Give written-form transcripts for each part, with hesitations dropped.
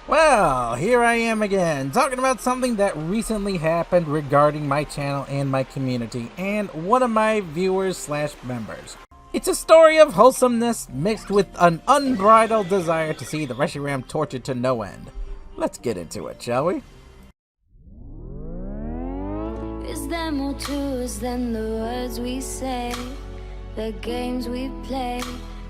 Well, here I am again, talking about something that recently happened regarding my channel and my community, and one of my viewers slash members. It's a story of wholesomeness mixed with an unbridled desire to see the Reshiram tortured to no end. Let's get into it, shall we? Is there more to us than the words we say, the games we play?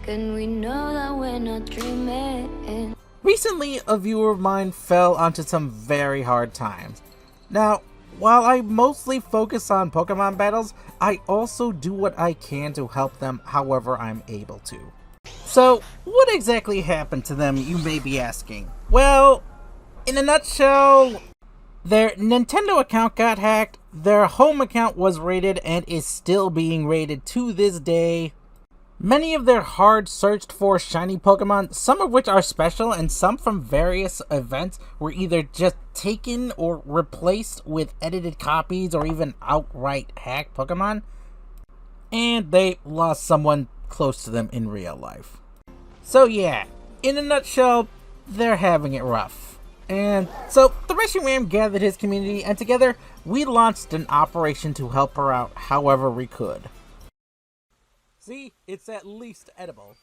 Can we know that we're not dreaming? Recently, a viewer of mine fell onto some very hard times. Now, while I mostly focus on Pokemon battles, I also do what I can to help them however I'm able to. So, what exactly happened to them, you may be asking? Well, in a nutshell, their Nintendo account got hacked, their home account was raided and is still being raided to this day. Many of their hard searched for shiny Pokemon, some of which are special and some from various events, were either just taken or replaced with edited copies or even outright hacked Pokemon. And they lost someone close to them in real life. So yeah, in a nutshell, they're having it rough. And so the Reshiram gathered his community and together we launched an operation to help her out however we could. See, it's at least edible.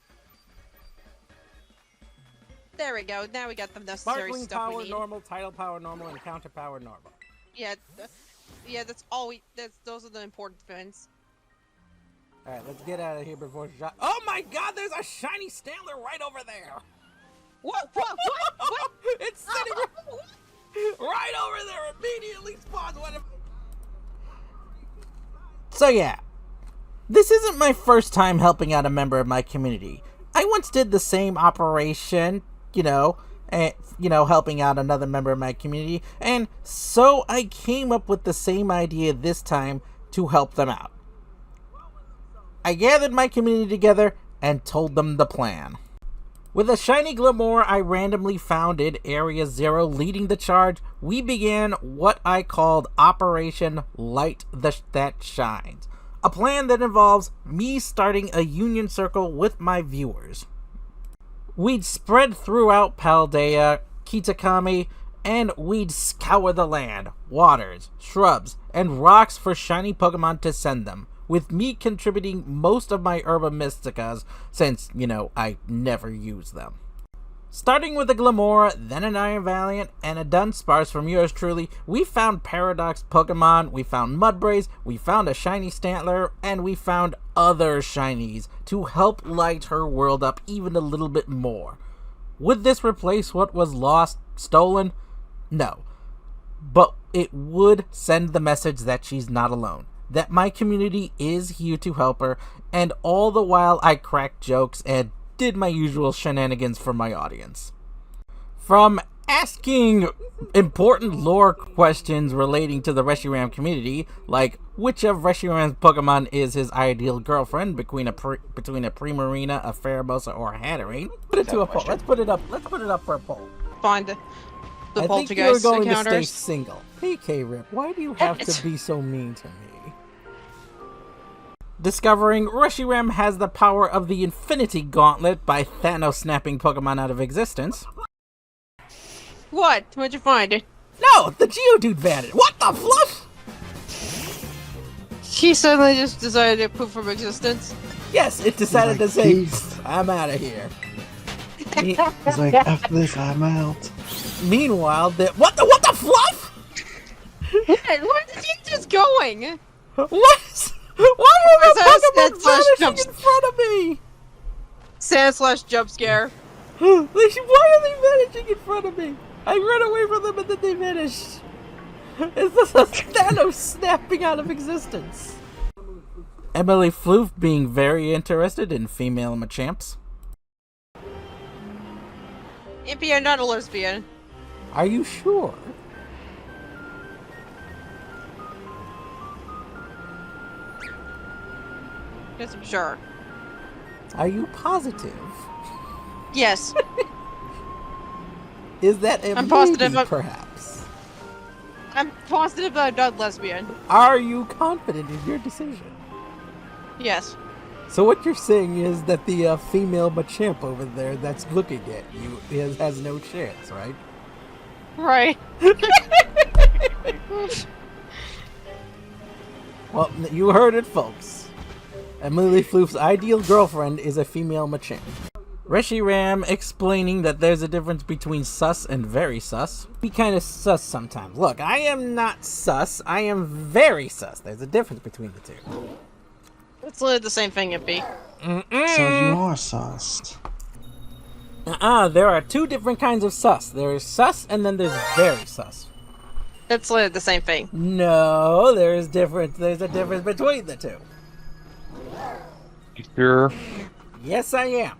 There we go. Now we got the necessary Sparkling stuff power we need. normal, tidal power normal, and counter power normal. Yeah, that's all we. Those are the important things. All right, let's get out of here before shot. Oh my God! There's a shiny Stantler right over there. What? What? It's sitting right over there. Immediately spawns one of. So yeah. This isn't my first time helping out a member of my community. I once did the same operation, helping out another member of my community, and so I came up with the same idea this time to help them out. I gathered my community together and told them the plan. With a shiny Glamour I randomly found in Area 0 leading the charge, we began what I called Operation Light That Shines. A plan that involves me starting a union circle with my viewers. We'd spread throughout Paldea, Kitakami, and we'd scour the land, waters, shrubs, and rocks for shiny Pokemon to send them, with me contributing most of my Herba Mysticas since, I never use them. Starting with a Glamour, then an Iron Valiant, and a Dunsparce from yours truly, we found Paradox Pokemon, we found Mudbraze, we found a shiny Stantler, and we found other shinies to help light her world up even a little bit more. Would this replace what was lost, stolen? No. But it would send the message that she's not alone, that my community is here to help her, and all the while I cracked jokes and did my usual shenanigans for my audience. From asking important lore questions relating to the Reshiram community, like which of Reshiram's Pokemon is his ideal girlfriend between a Primarina, a Pheromosa, or a Hatterene. Put it to a poll. Let's put it up for a poll. Find the I think you're poltergeist going encounters. to stay single. Hey K-Rip, why do you have to be so mean to me? Discovering Reshiram has the power of the Infinity Gauntlet by Thanos snapping Pokemon out of existence. What? Where'd you find it? No, the Geodude vanished. What the fluff? He suddenly just decided to poof from existence. Yes, it decided to say, I'm out of here. He's like, after this, I'm out. Meanwhile, what the fluff? Where is he just going? What? Why are the Pokemon Sand vanishing in front of me? Sand/jump scare. Why are they vanishing in front of me? I ran away from them and then they vanished. Is this a Thanos snapping out of existence? Emily Floof being very interested in female Machamps. Impy, you're not a lesbian. Are you sure? Yes, I'm sure. Are you positive? Yes. Is that a I'm positive maybe, perhaps? I'm positive that I'm not lesbian. Are you confident in your decision? Yes. So what you're saying is that the female Machamp over there that's looking at you has no chance, right? Right. Well, you heard it, folks. Emily Floof's ideal girlfriend is a female Machin. Reshiram explaining that there's a difference between sus and very sus. Be kind of sus sometimes. Look, I am not sus. I am very sus. There's a difference between the two. It's literally the same thing, Impy. So you are sus. There are two different kinds of sus. There is sus and then there's very sus. It's literally the same thing. No, there's a difference between the two. You sure? Yes, I am.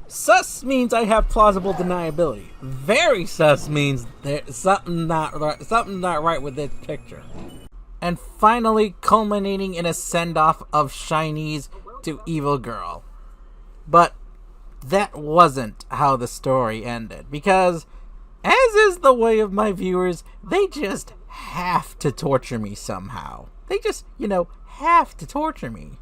Sus means I have plausible deniability. Very sus means there's something not right with this picture. And finally culminating in a send-off of Shinies to Evil Girl. But that wasn't how the story ended, because, as is the way of my viewers, they just have to torture me somehow. They just, have to torture me.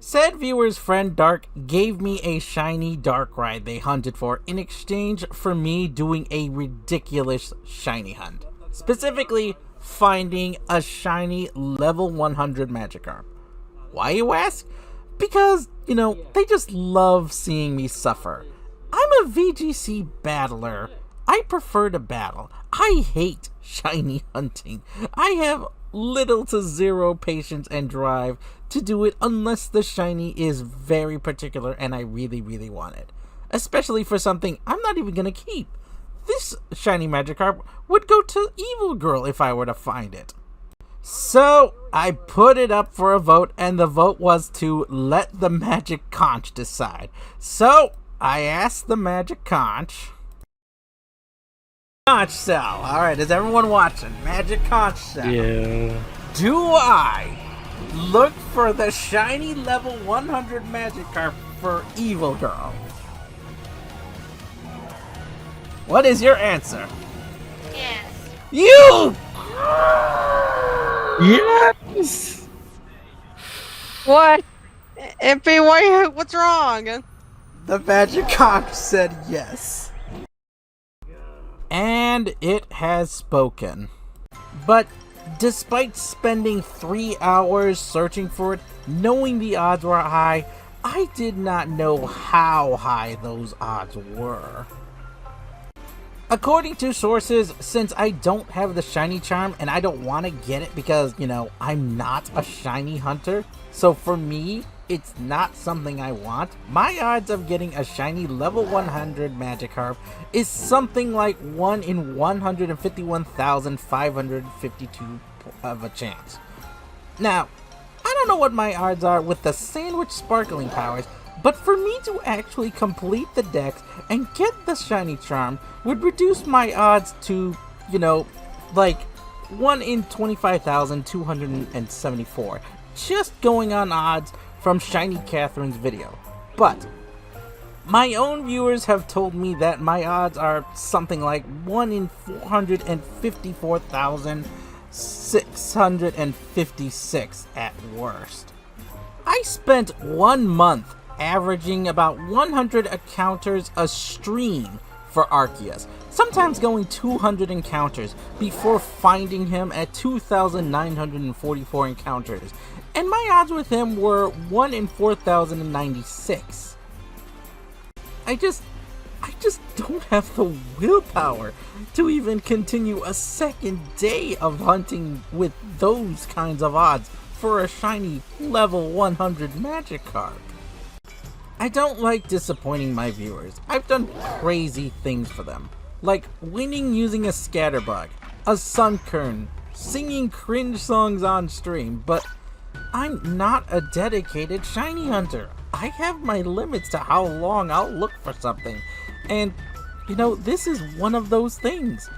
Said viewer's friend Dark gave me a shiny Darkrai they hunted for in exchange for me doing a ridiculous shiny hunt. Specifically, finding a shiny level 100 Magikarp. Why, you ask? Because, they just love seeing me suffer. I'm a VGC battler. I prefer to battle. I hate shiny hunting. I have little to zero patience and drive to do it unless the shiny is very particular and I really, really want it. Especially for something I'm not even gonna keep. This shiny Magikarp would go to Evil Girl if I were to find it. So, I put it up for a vote, and the vote was to let the Magic Conch decide. So, I asked the Magic Conch... Conch Cell. Alright, is everyone watching? Magic Conch Cell. Yeah. Do I look for the shiny level 100 Magikarp for Evil Girl? What is your answer? Yes. You! Yes! What? Impy, why? What's wrong? The Magic Conch said yes. And it has spoken. But despite spending 3 hours searching for it, knowing the odds were high, I did not know how high those odds were. According to sources, since I don't have the shiny charm and I don't want to get it because, I'm not a shiny hunter, so for me, it's not something I want, my odds of getting a shiny level 100 Magikarp is something like 1 in 151,552 of a chance. Now, I don't know what my odds are with the Sandwich Sparkling powers, but for me to actually complete the dex and get the shiny charm would reduce my odds to, like 1 in 25,274. Just going on odds from Shiny Catherine's video. But my own viewers have told me that my odds are something like 1 in 454,656 at worst. I spent 1 month averaging about 100 encounters a stream for Arceus, sometimes going 200 encounters before finding him at 2,944 encounters, and my odds with him were 1 in 4,096. I just don't have the willpower to even continue a second day of hunting with those kinds of odds for a shiny level 100 Magikarp. I don't like disappointing my viewers. I've done crazy things for them, like winning using a Scatterbug, a Sunkern, singing cringe songs on stream, but I'm not a dedicated shiny hunter. I have my limits to how long I'll look for something, and this is one of those things.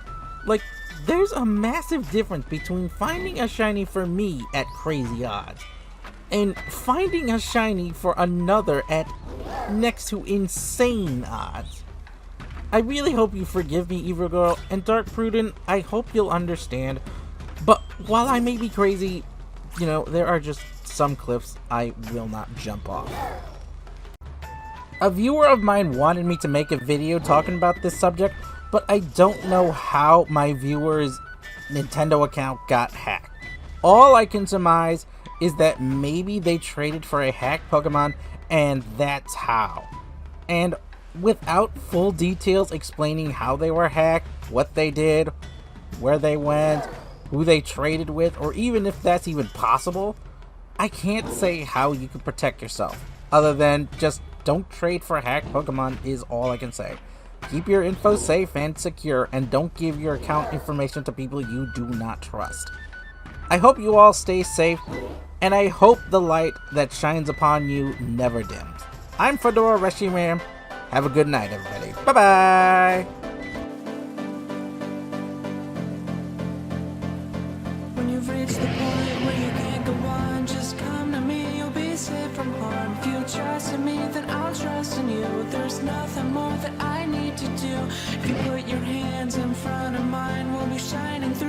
Like, there's a massive difference between finding a shiny for me at crazy odds and finding a shiny for another at next to insane odds. I really hope you forgive me, Evil Girl, and Dark Prudent, I hope you'll understand. But while I may be crazy, there are just some cliffs I will not jump off. A viewer of mine wanted me to make a video talking about this subject, but I don't know how my viewer's Nintendo account got hacked. All I can surmise is that maybe they traded for a hacked Pokemon and that's how. And without full details explaining how they were hacked, what they did, where they went, who they traded with, or even if that's even possible, I can't say how you can protect yourself, other than just don't trade for hacked Pokemon is all I can say. Keep your info safe and secure, and don't give your account information to people you do not trust. I hope you all stay safe, and I hope the light that shines upon you never dims. I'm Fedora Reshiram. Have a good night, everybody. Bye-bye! When you've reached the point where you can't go on, just come to me, you'll be safe from harm. If you trust in me, then I'll trust in you. There's nothing more that I need to do. If you put your hands in front of mine, we'll be shining through.